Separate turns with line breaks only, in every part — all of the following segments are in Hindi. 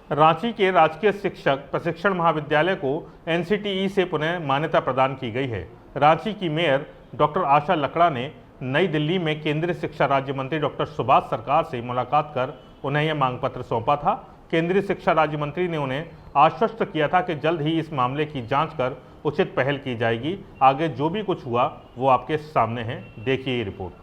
रांची के राजकीय शिक्षक प्रशिक्षण महाविद्यालय को एनसीटीई से पुनः मान्यता प्रदान की गई है। रांची की मेयर डॉक्टर आशा लकड़ा ने नई दिल्ली में केंद्रीय शिक्षा राज्य मंत्री डॉक्टर सुभाष सरकार से मुलाकात कर उन्हें यह मांग पत्र सौंपा था। केंद्रीय शिक्षा राज्य मंत्री ने उन्हें आश्वस्त किया था कि जल्द ही इस मामले की जांच कर उचित पहल की जाएगी। आगे जो भी कुछ हुआ वो आपके सामने है, देखिए ये रिपोर्ट।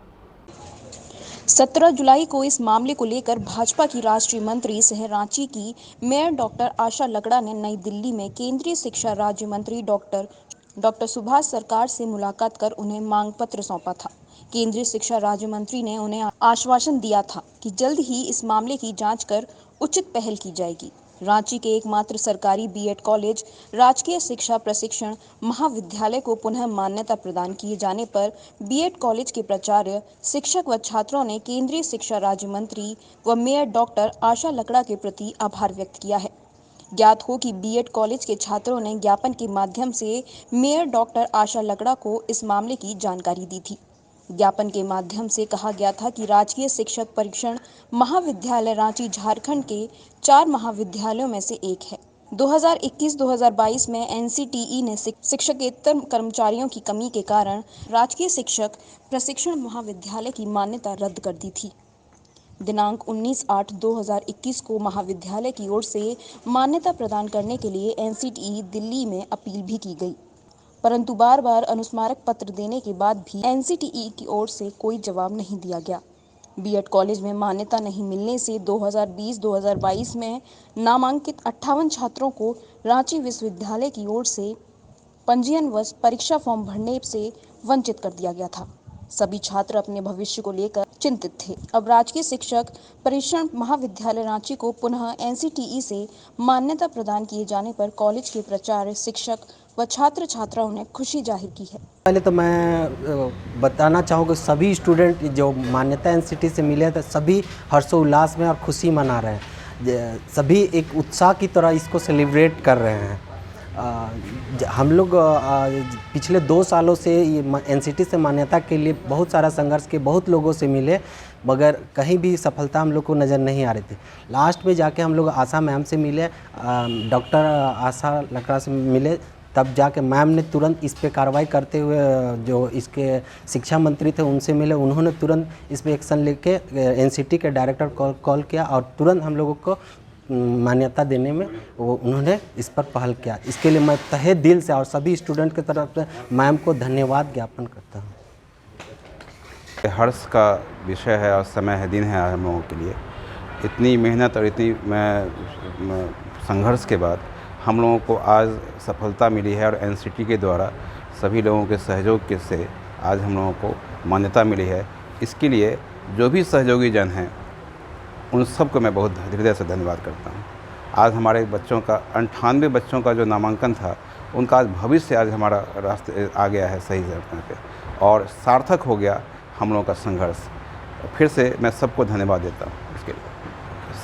17 जुलाई को इस मामले को लेकर भाजपा की राष्ट्रीय मंत्री सह रांची की मेयर डॉक्टर आशा लकड़ा ने नई दिल्ली में केंद्रीय शिक्षा राज्य मंत्री डॉक्टर सुभाष सरकार से मुलाकात कर उन्हें मांग पत्र सौंपा था। केंद्रीय शिक्षा राज्य मंत्री ने उन्हें आश्वासन दिया था कि जल्द ही इस मामले की जांच कर उचित पहल की जाएगी। रांची के एकमात्र सरकारी बीएड कॉलेज राजकीय शिक्षा प्रशिक्षण महाविद्यालय को पुनः मान्यता प्रदान किए जाने पर बीएड कॉलेज के प्राचार्य, शिक्षक व छात्रों ने केंद्रीय शिक्षा राज्य मंत्री व मेयर डॉक्टर आशा लकड़ा के प्रति आभार व्यक्त किया है। ज्ञात हो कि बीएड कॉलेज के छात्रों ने ज्ञापन के माध्यम से मेयर डॉक्टर आशा लकड़ा को इस मामले की जानकारी दी थी। ज्ञापन के माध्यम से कहा गया था कि राजकीय शिक्षक प्रशिक्षण महाविद्यालय रांची झारखंड के 4 महाविद्यालयों में से एक है। 2021-2022 में एनसीटीई ने शिक्षकेतर कर्मचारियों की कमी के कारण राजकीय शिक्षक प्रशिक्षण महाविद्यालय की मान्यता रद्द कर दी थी। दिनांक 19/8/2021 को महाविद्यालय की ओर से मान्यता प्रदान करने के लिए एनसीटीई दिल्ली में अपील भी की गई, परंतु बार बार अनुस्मारक पत्र देने के बाद भी एनसीटीई की ओर से कोई जवाब नहीं दिया गया। बीएड कॉलेज में मान्यता नहीं मिलने से 2020-2022 में नामांकित 58 छात्रों को रांची विश्वविद्यालय की ओर से पंजीयनवश परीक्षा फॉर्म भरने से वंचित कर दिया गया था। सभी छात्र अपने भविष्य को लेकर चिंतित थे। अब राजकीय शिक्षक प्रशिक्षण महाविद्यालय रांची को पुनः एनसीटीई से मान्यता प्रदान किए जाने पर कॉलेज के प्राचार्य, शिक्षक व छात्र छात्राओं ने खुशी जाहिर की है।
पहले तो मैं बताना चाहूँगा सभी स्टूडेंट जो मान्यता एनसीटीई से मिले थे सभी हर्षोल्लास में और खुशी मना रहे हैं। सभी एक उत्साह की तरह इसको सेलिब्रेट कर रहे हैं। हम लोग पिछले 2 सालों से एनसीटीई से मान्यता के लिए बहुत सारा संघर्ष के बहुत लोगों से मिले, मगर कहीं भी सफलता हम लोग को नज़र नहीं आ रही थी। लास्ट में जाके हम लोग आशा मैम से मिले, डॉक्टर आशा लकड़ा से मिले, तब जाके मैम ने तुरंत इस पे कार्रवाई करते हुए जो इसके शिक्षा मंत्री थे उनसे मिले, उन्होंने तुरंत इस पे एक्शन लेके एनसीटीई के डायरेक्टर कॉल किया और तुरंत हम लोगों को मान्यता देने में वो उन्होंने इस पर पहल किया। इसके लिए मैं तहे दिल से और सभी स्टूडेंट की तरफ से मैम को धन्यवाद ज्ञापन करता हूँ।
हर्ष का विषय है और समय है, दिन है हम लोगों के लिए। इतनी मेहनत और इतनी संघर्ष के बाद हम लोगों को आज सफलता मिली है और एनसीटीई के द्वारा सभी लोगों के सहयोग के से आज हम लोगों को मान्यता मिली है। इसके लिए जो भी सहयोगी जन हैं उन सबको मैं बहुत हृदय से धन्यवाद करता हूँ। आज हमारे बच्चों का 98 बच्चों का जो नामांकन था उनका आज भविष्य आज हमारा रास्ते आ गया है सही जगह पे और सार्थक हो गया हम लोगों का संघर्ष। फिर से मैं सबको धन्यवाद देता हूँ इसके लिए।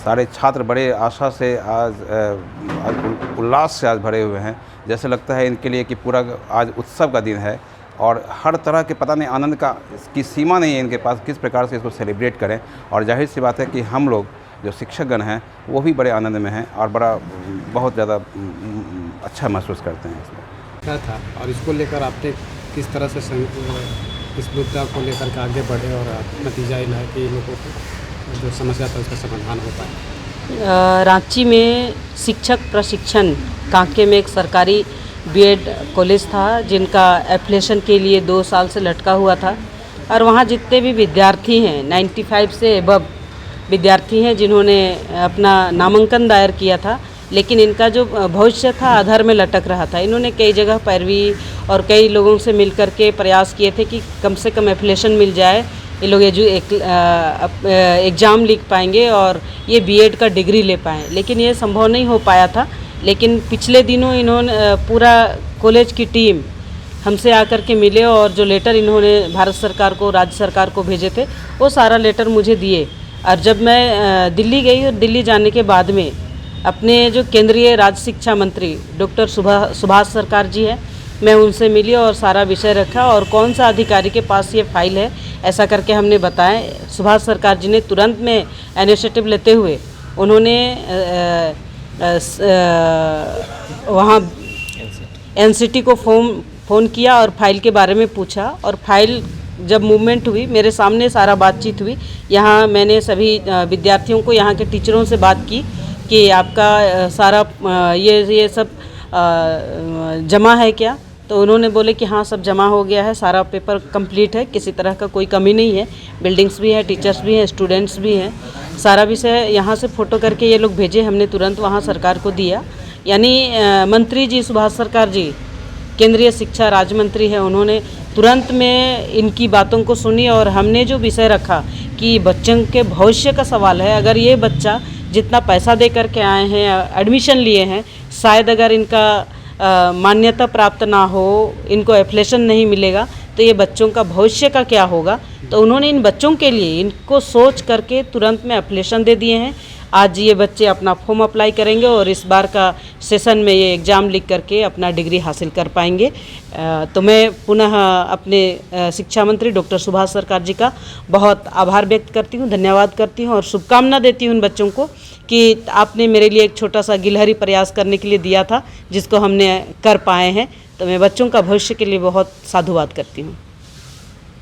सारे छात्र बड़े आशा से आज उल्लास से आज भरे हुए हैं, जैसे लगता है इनके लिए कि पूरा आज उत्सव का दिन है और हर तरह के पता नहीं आनंद का की सीमा नहीं है इनके पास, किस प्रकार से इसको सेलिब्रेट करें। और जाहिर सी बात है कि हम लोग जो शिक्षकगण हैं वो भी बड़े आनंद में हैं और बहुत ज़्यादा अच्छा महसूस करते हैं इसमें।
क्या था और इसको लेकर आपने किस तरह से इस मुद्दा को लेकर के आगे बढ़े और नतीजा लाए कि इन लोगों को जो समस्या था उसका समाधान हो पाए?
रांची में शिक्षक प्रशिक्षण कांके में एक सरकारी बीएड कॉलेज था जिनका एप्लीकेशन के लिए 2 साल से लटका हुआ था और वहाँ जितने भी विद्यार्थी हैं 95 से एबव विद्यार्थी हैं जिन्होंने अपना नामांकन दायर किया था, लेकिन इनका जो भविष्य था आधार में लटक रहा था। इन्होंने कई जगह पैरवी और कई लोगों से मिल कर के प्रयास किए थे कि कम से कम एप्लीकेशन मिल जाए, ये लोग एग्ज़ाम लिख पाएंगे और ये बीएड का डिग्री ले पाएँ, लेकिन ये संभव नहीं हो पाया था। लेकिन पिछले दिनों इन्होंने पूरा कॉलेज की टीम हमसे आकर के मिले और जो लेटर इन्होंने भारत सरकार को, राज्य सरकार को भेजे थे वो सारा लेटर मुझे दिए। और जब मैं दिल्ली गई और दिल्ली जाने के बाद में अपने जो केंद्रीय राज्य शिक्षा मंत्री डॉक्टर सुभाष सरकार जी है, मैं उनसे मिली और सारा विषय रखा और कौन सा अधिकारी के पास ये फाइल है ऐसा करके हमने बताया। सुभाष सरकार जी ने तुरंत में इनिशिएटिव लेते हुए उन्होंने वहाँ एनसीटी को फ़ोन किया और फाइल के बारे में पूछा, और फाइल जब मूवमेंट हुई मेरे सामने सारा बातचीत हुई। यहाँ मैंने सभी विद्यार्थियों को, यहाँ के टीचरों से बात की कि आपका सारा ये सब जमा है क्या, तो उन्होंने बोले कि हाँ सब जमा हो गया है, सारा पेपर कंप्लीट है, किसी तरह का कोई कमी नहीं है, बिल्डिंग्स भी है, टीचर्स भी हैं, स्टूडेंट्स भी हैं, सारा विषय यहाँ से फ़ोटो करके ये लोग भेजे, हमने तुरंत वहाँ सरकार को दिया। यानी मंत्री जी सुभाष सरकार जी केंद्रीय शिक्षा राज्य मंत्री है, उन्होंने तुरंत में इनकी बातों को सुनी, और हमने जो विषय रखा कि बच्चों के भविष्य का सवाल है, अगर ये बच्चा जितना पैसा दे करके आए हैं, एडमिशन लिए हैं, शायद अगर इनका मान्यता प्राप्त ना हो, इनको एफिलिएशन नहीं मिलेगा, तो ये बच्चों का भविष्य का क्या होगा। तो उन्होंने इन बच्चों के लिए इनको सोच करके तुरंत में एफिलिएशन दे दिए हैं। आज ये बच्चे अपना फॉर्म अप्लाई करेंगे और इस बार का सेशन में ये एग्ज़ाम लिख करके अपना डिग्री हासिल कर पाएंगे। तो मैं पुनः अपने शिक्षा मंत्री डॉक्टर सुभाष सरकार जी का बहुत आभार व्यक्त करती हूँ, धन्यवाद करती हूँ और शुभकामना देती हूँ उन बच्चों को कि आपने मेरे लिए एक छोटा सा गिलहरी प्रयास करने के लिए दिया था, जिसको हमने कर पाए हैं। तो मैं बच्चों का भविष्य के लिए बहुत साधुवाद करती हूँ।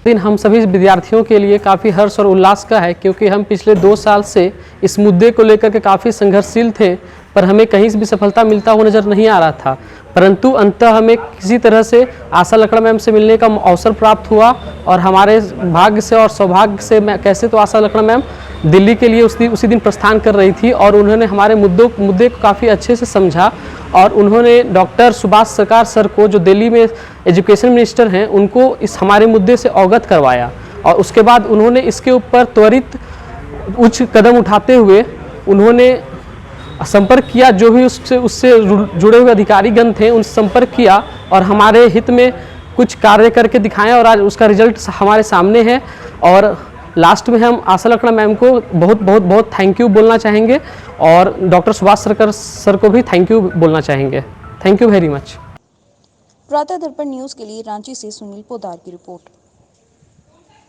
दिन हम सभी विद्यार्थियों के लिए काफ़ी हर्ष और उल्लास का है, क्योंकि हम पिछले 2 साल से इस मुद्दे को लेकर के काफ़ी संघर्षशील थे, पर हमें कहीं से भी सफलता मिलता हुआ नज़र नहीं आ रहा था। परंतु अंततः हमें किसी तरह से आशा लकड़ा मैम से मिलने का अवसर प्राप्त हुआ, और हमारे भाग्य से और सौभाग्य से मैं कैसे, तो आशा लकड़ा मैम दिल्ली के लिए उसी दिन प्रस्थान कर रही थी, और उन्होंने हमारे मुद्दे को काफ़ी अच्छे से समझा, और उन्होंने डॉक्टर सुभाष सरकार सर को, जो दिल्ली में एजुकेशन मिनिस्टर हैं, उनको इस हमारे मुद्दे से अवगत करवाया, और उसके बाद उन्होंने इसके ऊपर त्वरित उच्च कदम उठाते हुए उन्होंने संपर्क किया, जो भी उससे जुड़े हुए अधिकारीगण थे उनसे संपर्क किया, और हमारे हित में कुछ कार्य करके दिखाएं, और आज उसका रिजल्ट हमारे सामने है। और लास्ट में हम आशा लकड़ा मैम को बहुत थैंक यू बोलना चाहेंगे, और डॉक्टर सुभाष सरकार सर को भी थैंक यू बोलना चाहेंगे। Thank you very much.
प्रातः दर्पण न्यूज़ के लिए रांची से सुनील पोदार की रिपोर्ट।